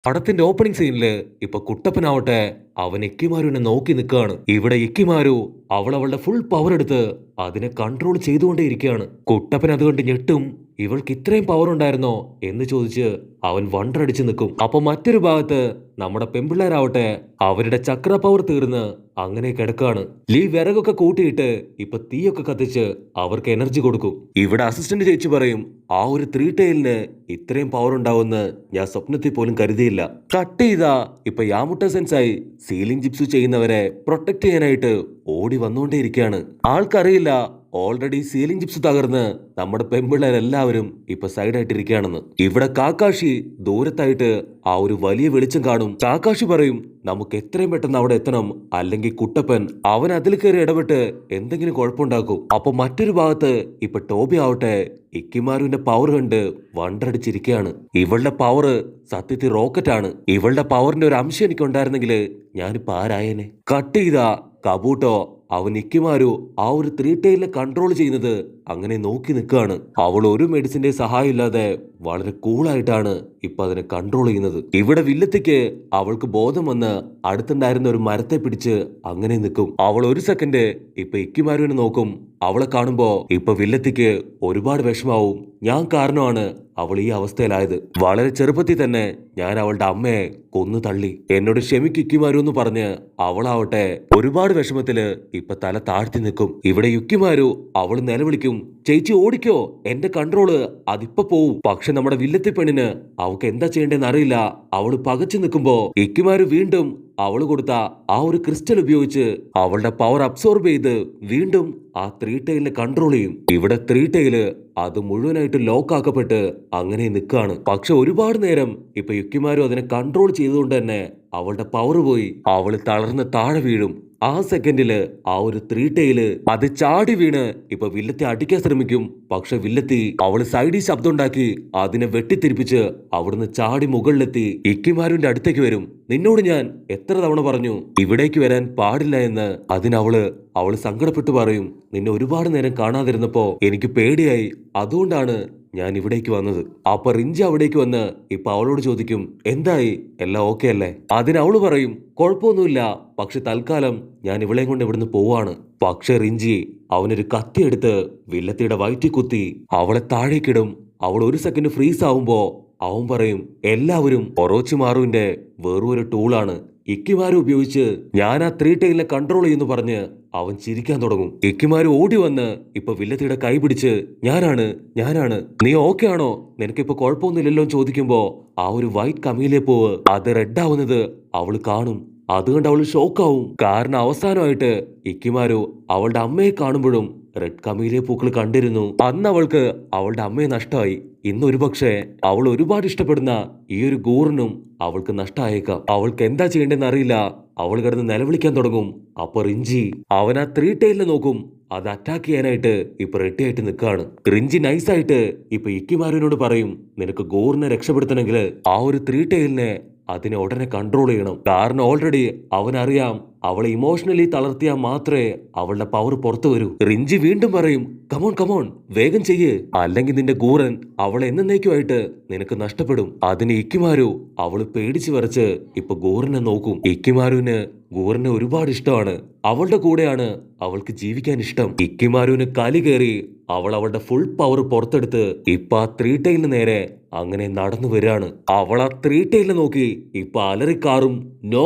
പടത്തിന്റെ ഓപ്പണിംഗ് സീനില് ഇപ്പൊ കുട്ടപ്പനാവട്ടെ അവൻ ഇക്കിമാരുവിനെ നോക്കി നിൽക്കുകയാണ്. ഇവിടെ ഇക്കിമാരു അവളുടെ ഫുൾ പവർ എടുത്ത് അതിനെ കൺട്രോൾ ചെയ്തുകൊണ്ടേയിരിക്കുകയാണ്. കുട്ടപ്പൻ അതുകൊണ്ട് ഞെട്ടും. ഇവൾക്ക് ഇത്രയും പവർ ഉണ്ടായിരുന്നോ എന്ന് ചോദിച്ച് അവൻ വണ്ടടിച്ചു നിൽക്കും. അപ്പൊ മറ്റൊരു ഭാഗത്ത് നമ്മുടെ പെമ്പിള്ളേരാവട്ടെ അവരുടെ ചക്ര പവർ തീർന്ന് അങ്ങനെ കിടക്കാണ്. ലീ വിറകൊക്കെ കൂട്ടിയിട്ട് ഇപ്പൊ തീയൊക്കെ കത്തിച്ച് അവർക്ക് എനർജി കൊടുക്കും. ഇവിടെ അസിസ്റ്റന്റ് ചേച്ചി പറയും, ആ ഒരു 3 ടൈലിന് ഇത്രയും പവർ ഉണ്ടാവുമെന്ന് ഞാൻ സ്വപ്നത്തിൽ പോലും കരുതിയില്ല. കട്ട് ചെയ്താ ഇപ്പൊ യാമുട്ട സെൻസായി സീലിംഗ് ജിപ്സു ചെയ്യുന്നവരെ പ്രൊട്ടക്ട് ചെയ്യാനായിട്ട് ഓടി വന്നുകൊണ്ടേയിരിക്കുകയാണ്. ആൾക്കറിയില്ല ഓൾറെഡി സീലിംഗ് ജിപ്സ് തകർന്ന് നമ്മുടെ പെമ്പിള്ളേരെല്ലാവരും ഇപ്പൊ സൈഡായിട്ടിരിക്കുകയാണെന്ന്. ഇവിടെ കാക്കാഷി ദൂരത്തായിട്ട് ആ ഒരു വലിയ വെളിച്ചം കാണും. കാക്കാഷി പറയും, നമുക്ക് എത്രയും പെട്ടെന്ന് അവിടെ എത്തണം, അല്ലെങ്കിൽ കുട്ടപ്പൻ അവൻ അതിൽ കയറി ഇടപെട്ട് എന്തെങ്കിലും കുഴപ്പമുണ്ടാക്കും. അപ്പൊ മറ്റൊരു ഭാഗത്ത് ഇപ്പൊ ടോബി ആവട്ടെ ഇക്കിമാരുവിന്റെ പവർ കണ്ട് വണ്ടടിച്ചിരിക്കുകയാണ്. ഇവളുടെ പവർ സത്യത്തിൽ റോക്കറ്റ് ആണ്. ഇവളുടെ പവറിന്റെ ഒരു അംശം എനിക്ക് ഉണ്ടായിരുന്നെങ്കിൽ ഞാനിപ്പോ ആരായനെ. കട്ട് ചെയ്ത കബൂട്ടോ അവൻ ഇക്കിമാരു ആ ഒരു 3 ടൈലിനെ കൺട്രോൾ ചെയ്യുന്നത് അങ്ങനെ നോക്കി നിൽക്കുകയാണ്. അവൾ ഒരു മെഡിസിന്റെ സഹായം ഇല്ലാതെ വളരെ കൂളായിട്ടാണ് ഇപ്പൊ അതിനെ കൺട്രോൾ ചെയ്യുന്നത്. ഇവിടെ വില്ലത്തിക്ക് അവൾക്ക് ബോധം വന്ന് അടുത്തുണ്ടായിരുന്ന ഒരു മരത്തെ പിടിച്ച് അങ്ങനെ നിൽക്കും. അവൾ ഒരു സെക്കൻഡ് ഇപ്പൊ ഇക്കിമാരുവിനെ നോക്കും. അവളെ കാണുമ്പോ ഇപ്പൊ വില്ലത്തിക്ക് ഒരുപാട് വിഷമാവും. ഞാൻ കാരണമാണ് അവൾ ഈ അവസ്ഥയിലായത്. വളരെ ചെറുപ്പത്തിൽ തന്നെ ഞാൻ അവളുടെ അമ്മയെ കൊന്നു തള്ളി. എന്നോട് ക്ഷമിക്കിമാരു എന്ന് പറഞ്ഞ് അവളാവട്ടെ ഒരുപാട് വിഷമത്തില് ഇപ്പൊ തല താഴ്ത്തി നിൽക്കും. ഇവിടെ യുക്കിമാരു അവൾ നിലവിളിക്കും, ചേച്ചി ഓടിക്കോ, എന്റെ കൺട്രോള് അതിപ്പോ പോവും. പക്ഷെ നമ്മുടെ വില്ലത്തി പെണ്ണിന് അവൾക്ക് എന്താ ചെയ്യേണ്ടെന്ന് അറിയില്ല. അവള് പകച്ചു നിൽക്കുമ്പോ ഇക്കിമാരു വീണ്ടും അവള് കൊടുത്ത ആ ഒരു ക്രിസ്റ്റൽ ഉപയോഗിച്ച് അവളുടെ പവർ അബ്സോർബ് ചെയ്ത് വീണ്ടും ആ 3 ടൈലിനെ കൺട്രോൾ ചെയ്യും. ഇവിടെ 3 ടൈല് അത് മുഴുവനായിട്ട് ലോക്ക് ആക്കപ്പെട്ട് അങ്ങനെ നിൽക്കുകയാണ്. പക്ഷെ ഒരുപാട് നേരം ഇപ്പൊ യുക്കിമാരും അതിനെ കൺട്രോൾ ചെയ്തുകൊണ്ട് തന്നെ അവളുടെ പവർ പോയി അവള് തളർന്ന് താഴെ വീഴും. ആ സെക്കൻഡില് ആ ഒരു 3 ടൈല് അത് ചാടി വീണ് ഇപ്പൊ വില്ലത്തി അടിക്കാൻ ശ്രമിക്കും. പക്ഷെ വില്ലത്തി അവള് സൈഡിൽ ശബ്ദം ഉണ്ടാക്കി അതിനെ വെട്ടിത്തിരിപ്പിച്ച് അവിടുന്ന് ചാടി മുകളിലെത്തി ഇക്കിമാരുവിന്റെ അടുത്തേക്ക് വരും. നിന്നോട് ഞാൻ എത്ര തവണ പറഞ്ഞു ഇവിടേക്ക് വരാൻ പാടില്ല എന്ന്. അവള് സങ്കടപ്പെട്ടു പറയും, നിന്നെ ഒരുപാട് നേരം കാണാതിരുന്നപ്പോ എനിക്ക് പേടിയായി, അതുകൊണ്ടാണ് ഞാൻ ഇവിടേക്ക് വന്നത്. അപ്പൊ റിഞ്ചി അവിടേക്ക് വന്ന് ഇപ്പൊ അവളോട് ചോദിക്കും, എന്തായി, എല്ലാം ഓക്കെ അല്ലേ? അതിനവള് പറയും, കുഴപ്പമൊന്നുമില്ല, പക്ഷെ തൽക്കാലം ഞാൻ ഇവളെയും കൊണ്ട് ഇവിടുന്ന് പോവാണ്. പക്ഷെ റിഞ്ചി അവനൊരു കത്തിയെടുത്ത് വില്ലത്തിയുടെ വയറ്റിൽ കുത്തി അവളെ താഴേക്കിടും. അവൾ ഒരു സെക്കൻഡ് ഫ്രീസ് ആവുമ്പോ അവൻ പറയും, എല്ലാവരും ഒറോച്ചിമാറുവിന്റെ വെറും ഒരു ടൂളാണ്. ഇക്കിമാരു ഉപയോഗിച്ച് ഞാൻ ആ 3 ടൈലിനെ കൺട്രോൾ ചെയ്യുന്നു പറഞ്ഞ് അവൻ ചിരിക്കാൻ തുടങ്ങും. ഇക്കിമാരു ഓടി വന്ന് ഇപ്പൊ വില്ലത്തിയുടെ കൈ പിടിച്ച് ഞാനാണ് നീ ഓക്കെ ആണോ, നിനക്കിപ്പോ കുഴപ്പമൊന്നുമില്ലല്ലോ ചോദിക്കുമ്പോ ആ ഒരു വൈറ്റ് കമീലെ പൂവ് അത് റെഡ് ആവുന്നത് അവള് കാണും. അതുകൊണ്ട് അവള് ഷോക്കാവും. കാരണം അവസാനമായിട്ട് ഇക്കിമാരു അവളുടെ അമ്മയെ കാണുമ്പോഴും റെഡ് കമീലെ പൂക്കൾ കണ്ടിരുന്നു. അന്ന് അവൾക്ക് അവളുടെ അമ്മയെ നഷ്ടമായി. ഇന്ന് ഒരുപക്ഷെ അവൾ ഒരുപാട് ഇഷ്ടപ്പെടുന്ന ഈ ഒരു ഗൂറിനും അവൾക്ക് നഷ്ടമായേക്കാം. അവൾക്ക് എന്താ ചെയ്യേണ്ടെന്ന് അറിയില്ല. അവൾ കിടന്ന് നിലവിളിക്കാൻ തുടങ്ങും. അപ്പൊ റിഞ്ചി അവൻ ആ 3 ടൈലിനെ നോക്കും. അത് അറ്റാക്ക് ചെയ്യാനായിട്ട് ഇപ്പൊ റെഡി ആയിട്ട് നിൽക്കുകയാണ്. റിഞ്ചി നൈസായിട്ട് ഇപ്പൊ ഇക്കിമാരുവിനോട് പറയും, നിനക്ക് ഗോറിനെ രക്ഷപ്പെടുത്തണമെങ്കിൽ ആ ഒരു 3 ടൈലിനെ അതിനെ ഉടനെ കൺട്രോൾ ചെയ്യണം. കാരണം ഓൾറെഡി അവനറിയാം അവളെ ഇമോഷണലി തളർത്തിയാൽ മാത്രമേ അവളുടെ പവർ പുറത്തു വരൂ. റിഞ്ചി വീണ്ടും പറയും, കമോൺ വേഗം ചെയ്യ്, അല്ലെങ്കിൽ നിന്റെ ഗൂറൻ അവളെ എന്നേക്കുമായിട്ട് നിനക്ക് നഷ്ടപ്പെടും. അതിന് ഇക്കിമാരു അവള് പേടിച്ചു വരച്ച് ഇപ്പൊ ഗൂറിനെ നോക്കും. ഇക്കിമാരുവിന് ഗൂറിനെ ഒരുപാട് ഇഷ്ടമാണ്. അവളുടെ കൂടെയാണ് അവൾക്ക് ജീവിക്കാൻ ഇഷ്ടം. ഇക്കിമാരുവിന് കലി കയറി അവളുടെ ഫുൾ പവർ പുറത്തെടുത്ത് ഇപ്പൊ ആ 3 ടൈലിന് നേരെ അങ്ങനെ നടന്നു വരികയാണ്. അവൾ ആ 3 ടൈലിനെ നോക്കി ഇപ്പൊ അലറിക്കാറും നോ.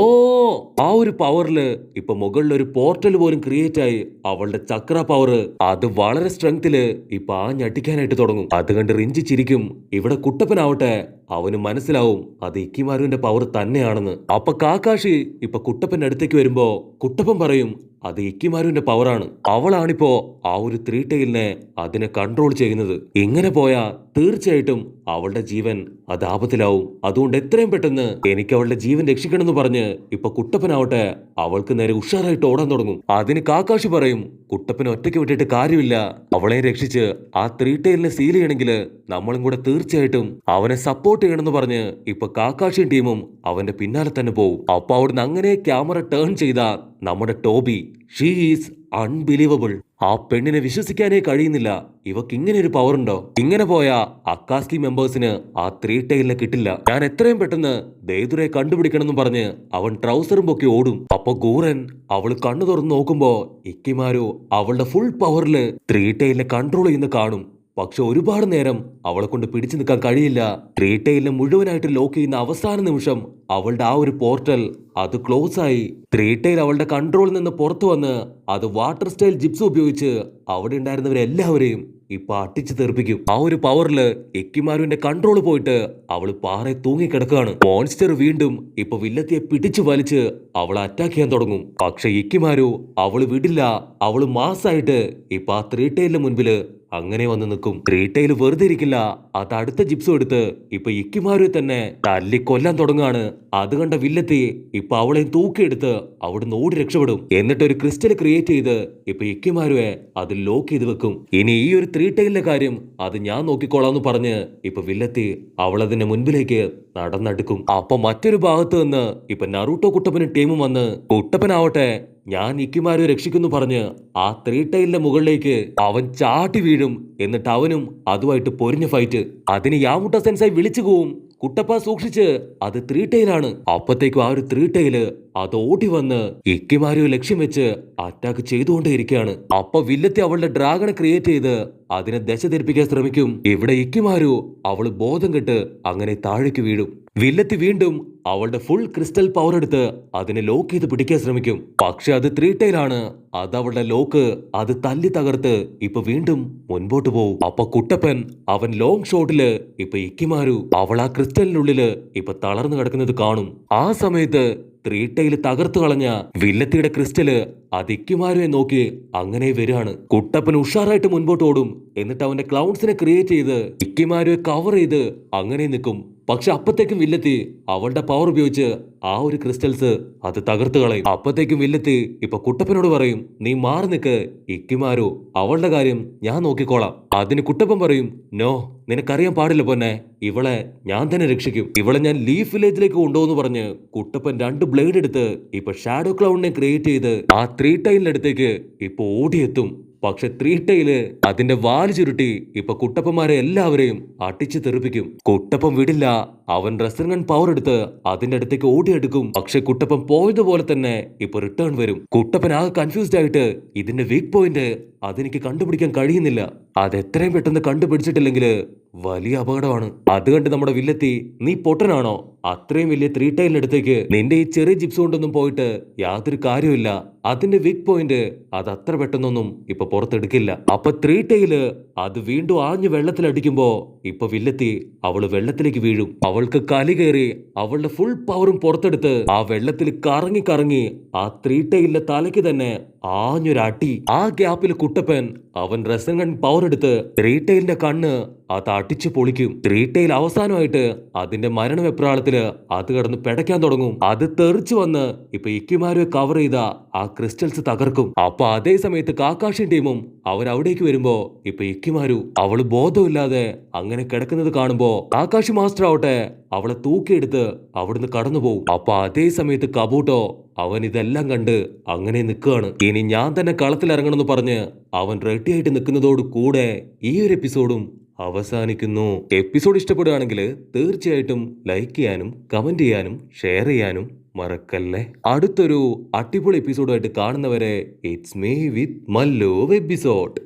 ആ ഒരു പവറില് ഇപ്പൊ മുകളിൽ ഒരു പോർട്ടൽ പോലും ക്രിയേറ്റ് ആയി അവളുടെ ചക്ര പവർ അത് വളരെ സ്ട്രെങ്തില് ഇപ്പൊ ആ ഞെട്ടിക്കാനായിട്ട് തുടങ്ങും. അത് കണ്ട് റിഞ്ചി ചിരിക്കും. ഇവിടെ കുട്ടപ്പനാവട്ടെ അവന് മനസ്സിലാവും അത് ഇക്കിമാരുവിന്റെ പവർ തന്നെയാണെന്ന്. അപ്പൊ കാക്കാഷി ഇപ്പൊ കുട്ടപ്പന്റെ അടുത്തേക്ക് വരുമ്പോ കുട്ടപ്പൻ പറയും, അത് ഇക്കിമാരുവിന്റെ പവറാണ്. അവളാണിപ്പോ ആ ഒരു 3 ടൈലിനെ അതിനെ കൺട്രോൾ ചെയ്യുന്നത്. ഇങ്ങനെ പോയാ തീർച്ചയായിട്ടും അവളുടെ ജീവൻ അത് ആപത്തിലാവും. അതുകൊണ്ട് എത്രയും പെട്ടെന്ന് എനിക്ക് അവളുടെ ജീവൻ രക്ഷിക്കണമെന്ന് പറഞ്ഞ് ഇപ്പൊ കുട്ടപ്പനാവട്ടെ അവൾക്ക് നേരെ ഉഷാറായിട്ട് ഓടാൻ തുടങ്ങും. അതിന് കാക്കാഷി പറയും, കുട്ടപ്പനെ ഒറ്റയ്ക്ക് വിട്ടിട്ട് കാര്യമില്ല, അവളെ രക്ഷിച്ച് ആ 3 ടൈലിനെ സീൽ ചെയ്യണമെങ്കിൽ നമ്മളും കൂടെ തീർച്ചയായിട്ടും അവനെ സപ്പോർട്ട് ചെയ്യണമെന്ന് പറഞ്ഞ് ഇപ്പൊ കാക്കാഷിയും ടീമും അവന്റെ പിന്നാലെ തന്നെ പോവും. അപ്പൊ അവിടുന്ന് അങ്ങനെ ക്യാമറ ടേൺ ചെയ്ത നമ്മുടെ ടോബി ഷീ ഈസ് അൺബിലീവബിൾ. ആ പെണ്ണിനെ വിശ്വസിക്കാനേ കഴിയുന്നില്ല. ഇവക്ക് ഇങ്ങനെ ഒരു പവർ ഉണ്ടോ? ഇങ്ങനെ പോയാ അക്കാസ്കി മെമ്പേഴ്സിന് ആ ത്രീ ടൈലിനെ കിട്ടില്ല. ഞാൻ എത്രയും പെട്ടെന്ന് ദേദുരെ കണ്ടുപിടിക്കണമെന്നും പറഞ്ഞ് അവൻ ട്രൗസറും പൊക്കി ഓടും. അപ്പൊ ഗൂറൻ അവള് കണ്ണു തുറന്ന് നോക്കുമ്പോ ഇക്കിമാരു അവളുടെ ഫുൾ പവറില് ത്രീ ടൈലിനെ കൺട്രോൾ ചെയ്യുന്ന കാണും. പക്ഷെ ഒരുപാട് നേരം അവളെ കൊണ്ട് പിടിച്ചു നിൽക്കാൻ കഴിയില്ല. ത്രീ ടൈലിനെ മുഴുവനായിട്ട് ലോക്ക് ചെയ്യുന്ന അവസാന നിമിഷം അവളുടെ ആ ഒരു പോർട്ടൽ അത് ക്ലോസ് ആയി. ത്രീ ടൈൽ അവളുടെ കൺട്രോളിൽ നിന്ന് പുറത്തു വന്ന് അത് വാട്ടർ സ്റ്റൈൽ ജിപ്സ് ഉപയോഗിച്ച് അവിടെ ഉണ്ടായിരുന്നവരെല്ലാവരെയും ഇപ്പൊ അട്ടിച്ചു തെറിപ്പിക്കും. ആ ഒരു പവറില് എക്കിമാരുവിന്റെ കൺട്രോൾ പോയിട്ട് അവള് പാറ തൂങ്ങിക്കിടക്കുകയാണ്. മോൺസ്റ്റർ വീണ്ടും ഇപ്പൊ വില്ലത്തിയെ പിടിച്ചു വലിച്ച് അവളെ അറ്റാക്ക് ചെയ്യാൻ തുടങ്ങും. പക്ഷെ ഇക്കിമാരു അവള് വിടില്ല. അവള് മാസായിട്ട് ഇപ്പൊ ആ ത്രീ ടൈലിന് മുൻപില് അങ്ങനെ വന്ന് നിൽക്കും. ത്രീ ടൈൽ വെറുതെ ഇരിക്കില്ല. അത് അടുത്ത ജിപ്സും എടുത്ത് ഇപ്പൊ ഇക്കിമാരുവെ തന്നെ തല്ലി കൊല്ലാൻ തുടങ്ങാണ്. അത് കണ്ട വില്ലത്തി ഇപ്പൊ അവളെ തൂക്കിയെടുത്ത് അവിടുന്ന് ഓടി രക്ഷപ്പെടും. എന്നിട്ട് ഒരു ക്രിസ്റ്റൽ ക്രിയേറ്റ് ചെയ്ത് ഇപ്പൊ ഇക്കിമാരുവെ അത് ലോക്ക് ചെയ്ത് വെക്കും. ഇനി ഈ ഒരു ത്രീ ടൈലിന്റെ കാര്യം അത് ഞാൻ നോക്കിക്കോളാന്ന് പറഞ്ഞ് ഇപ്പൊ വില്ലത്തി അവളതിന്റെ മുൻപിലേക്ക് നടന്നെടുക്കും. അപ്പൊ മറ്റൊരു ഭാഗത്ത് നിന്ന് ഇപ്പൊ നറൂട്ടോ കുട്ടപ്പനും ടീമും വന്ന് കുട്ടപ്പനാവട്ടെ ഞാൻ ഇക്കിമാരെ രക്ഷിക്കുന്നു പറഞ്ഞ് ആ ത്രീ ടൈലിന്റെ മുകളിലേക്ക് അവൻ ചാട്ടി വീഴും. എന്നിട്ട് അവനും അതുമായിട്ട് പൊരിഞ്ഞ ഫൈറ്റ്. അതിന് യാമുട്ട സെൻസായി വിളിച്ചു പോവും, കുട്ടപ്പ സൂക്ഷിച്ച് അത് ത്രീ ടൈലാണ്. അപ്പത്തേക്കും ആ ഒരു ത്രീ ടൈല് അത് ഓടി വന്ന് ഇക്കിമാരു ലക്ഷ്യം വെച്ച് അറ്റാക്ക് ചെയ്തുകൊണ്ടേയിരിക്കുകയാണ്. അപ്പൊ വില്ലത്തി അവളുടെ ഡ്രാഗണെ ക്രിയേറ്റ് ചെയ്ത് അതിനെ ദശ ധരിപ്പിക്കാൻ ശ്രമിക്കും. ഇവിടെ ഇക്കിമാരു അവള് ബോധം കെട്ട് അങ്ങനെ താഴേക്ക് വീഴും. വില്ലത്തി വീണ്ടും അവളുടെ ഫുൾ ക്രിസ്റ്റൽ പവർ എടുത്ത് അതിനെ ലോക്ക് ചെയ്ത് പിടിക്കാൻ ശ്രമിക്കും. പക്ഷെ അത് ത്രീ ടൈലാണ്. അത് അവളുടെ ലോക്ക് അത് തല്ലി തകർത്ത് ഇപ്പൊ വീണ്ടും മുൻപോട്ട് പോകും. അപ്പൊ കുട്ടപ്പൻ അവൻ ലോങ് ഷോട്ടില് ഇപ്പൊ ഇക്കിമാരു അവൾ ആ ക്രിസ്റ്റലിനുള്ളില് ഇപ്പൊ തളർന്നു കിടക്കുന്നത് കാണും. ആ സമയത്ത് ത്രീ ടൈൽ തകർത്തു കളഞ്ഞ വില്ലത്തിയുടെ ക്രിസ്റ്റല് അത് ഇക്കിമാരുവെ നോക്കി അങ്ങനെ വരികയാണ്. കുട്ടപ്പൻ ഉഷാറായിട്ട് മുൻപോട്ട് ഓടും. എന്നിട്ട് അവന്റെ ക്ലൗൺസിനെ ക്രിയേറ്റ് ചെയ്ത് ഇക്കിമാരുവെ കവർ ചെയ്ത് അങ്ങനെ നിൽക്കും. പക്ഷെ അപ്പത്തേക്കും വില്ലത്തി അവളുടെ പവർ ഉപയോഗിച്ച് ആ ഒരു ക്രിസ്റ്റൽസ് അത് തകർത്ത് കളയും. അപ്പത്തേക്കും വില്ലത്തി ഇപ്പൊ കുട്ടപ്പനോട് പറയും, നീ മാറി നിൽക്ക്, ഇക്കിമാരു അവളുടെ കാര്യം ഞാൻ നോക്കിക്കോളാം. അതിന് കുട്ടപ്പൻ പറയും, നോ, നിനക്കറിയാൻ പാടില്ല പൊന്നെ, ഇവളെ ഞാൻ തന്നെ രക്ഷിക്കും. ഇവളെ ഞാൻ ലീഫ് വില്ലേജിലേക്ക് കൊണ്ടുപോകുന്നു പറഞ്ഞ് കുട്ടപ്പൻ 2 ബ്ലേഡ് എടുത്ത് ഇപ്പൊ ഷാഡോ ക്ലൗണിനെ ക്രിയേറ്റ് ചെയ്ത് ആ ത്രീ ടൈലിന്റെ അടുത്തേക്ക് ഇപ്പൊ ഓടിയെത്തും. പക്ഷെ ത്രീ ടൈല് അതിന്റെ വാല് ചുരുട്ടി ഇപ്പൊ കുട്ടപ്പന്മാരെ എല്ലാവരെയും അടിച്ചു തെറിപ്പിക്കും. കുട്ടപ്പൻ വിടില്ല. അവൻ റെസർഗൺ പവർ എടുത്ത് അതിന്റെ അടുത്തേക്ക് ഓടിയെടുക്കും. പക്ഷെ കുട്ടപ്പൻ പോയതുപോലെ തന്നെ ഇപ്പൊ റിട്ടേൺ വരും. കുട്ടപ്പൻ ആകെ കൺഫ്യൂസ്ഡ് ആയിട്ട് ഇതിന്റെ വീക്ക് പോയിന്റ് അതെനിക്ക് കണ്ടുപിടിക്കാൻ കഴിയുന്നില്ല. അത് എത്രയും പെട്ടെന്ന് കണ്ടുപിടിച്ചിട്ടില്ലെങ്കിൽ വലിയ അപകടമാണ്. അത് കണ്ട് നമ്മുടെ വില്ലത്തി, നീ പൊട്ടനാണോ? അത്രയും വലിയ ത്രീ ടൈലിനടുത്തേക്ക് നിന്റെ ഈ ചെറിയ ജിപ്സ് കൊണ്ടൊന്നും പോയിട്ട് യാതൊരു കാര്യമില്ല. അതിന്റെ വീക്ക് പോയിന്റ് അത് അത്ര പെട്ടെന്നൊന്നും ഇപ്പൊ പുറത്തെടുക്കില്ല. അപ്പൊ ത്രീ ടൈല് അത് വീണ്ടും ആഞ്ഞു വെള്ളത്തിലടിക്കുമ്പോ ഇപ്പൊ വില്ലത്തി അവള് വെള്ളത്തിലേക്ക് വീഴും. അവൾക്ക് കലി കയറി അവളുടെ ഫുൾ പവറും പുറത്തെടുത്ത് ആ വെള്ളത്തിൽ കറങ്ങി കറങ്ങി ആ ത്രീ ടൈലിന്റെ തലയ്ക്ക് തന്നെ ആഞ്ഞൊരടി. ആ ഗ്യാപ്പിൽ കുട്ടപ്പൻ അവൻ റെസർഗൺ പവർ എടുത്ത് ത്രീ ടൈലിന്റെ കണ്ണ് അത് അടിച്ചു പൊളിക്കും. ത്രീ ടൈൽ അവസാനമായിട്ട് അതിന്റെ മരണവെപ്രാളത്തില് അത് കിടന്ന് പിടയ്ക്കാൻ തുടങ്ങും. അത് തെറിച്ചു വന്ന് ഇപ്പൊ ഇക്കിമാരുവെ കവർ ചെയ്ത ആ ക്രിസ്റ്റൽസ് തകർക്കും. അപ്പൊ അതേ സമയത്ത് കാക്കാഷിൻ ടീമും അവരവിടേക്ക് വരുമ്പോ ഇപ്പൊ ഇക്കിമാരു അവള് ബോധമില്ലാതെ അങ്ങനെ കിടക്കുന്നത് കാണുമ്പോ കാക്കാഷി മാസ്റ്റർ ആവട്ടെ അവളെ തൂക്കിയെടുത്ത് അവിടുന്ന് കടന്നു പോകും. അപ്പൊ അതേ സമയത്ത് കബൂട്ടോ അവൻ ഇതെല്ലാം കണ്ട് അങ്ങനെ നിൽക്കുകയാണ്. ഇനി ഞാൻ തന്നെ കളത്തിലിറങ്ങണമെന്ന് പറഞ്ഞ് അവൻ റെഡിയായിട്ട് നിൽക്കുന്നതോട് കൂടെ ഈ ഒരു എപ്പിസോഡും അവസാനിക്കുന്നു. എപ്പിസോഡ് ഇഷ്ടപ്പെടുകയാണെങ്കിൽ തീർച്ചയായിട്ടും ലൈക്ക് ചെയ്യാനും കമന്റ് ചെയ്യാനും ഷെയർ ചെയ്യാനും മറക്കല്ലേ. അടുത്തൊരു അടിപൊളി എപ്പിസോഡുമായിട്ട് കാണുന്നവരെ it's me with Mallu episode.